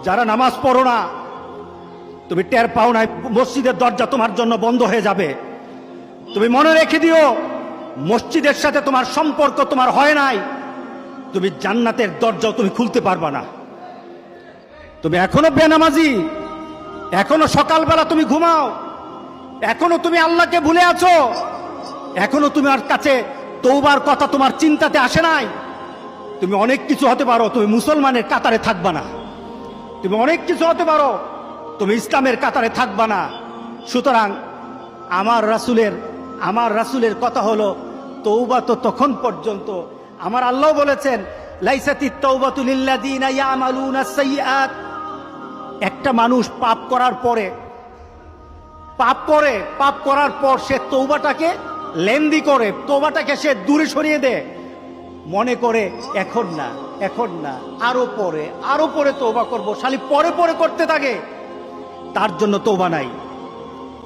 যারা নামাজ পড়ো না, তুমি টের পাও না মসজিদের দরজা তোমার জন্য বন্ধ হয়ে যাবে। তুমি মনে রেখে দিও, মসজিদের সাথে তোমার সম্পর্ক তোমার হয় নাই, তুমি জান্নাতের দরজাও তুমি খুলতে পারবা না। তুমি এখনো বেনামাজি, এখনো সকালবেলা তুমি ঘুমাও, এখনো তুমি আল্লাহকে ভুলে আছো, এখনো তোমার কাছে তওবার কথা তোমার চিন্তাতে আসে নাই। তুমি অনেক কিছু হতে পারো, তুমি মুসলমানের কাতারে থাকবা না। তুমি অনেক কিছু হতে পারো, তুমি ইসলামের কাতারে থাকবা না। সুতরাং আমার রাসূলের কথা হলো, তওবা তো তখন পর্যন্ত। আমার আল্লাহ বলেছেন, লাইসাতিত তাওবাতু লিল্লাযিনা ইয়ামালুনা সাইয়্যাত। একটা মানুষ পাপ করার পর সে তওবাটাকে লেন্দি করে, তওবাটাকে সে দূরে সরিয়ে দেয়, মনে করে এখন না আরো পরে তওবা করব, খালি পরে করতে থাকে, তার জন্য তওবা নাই।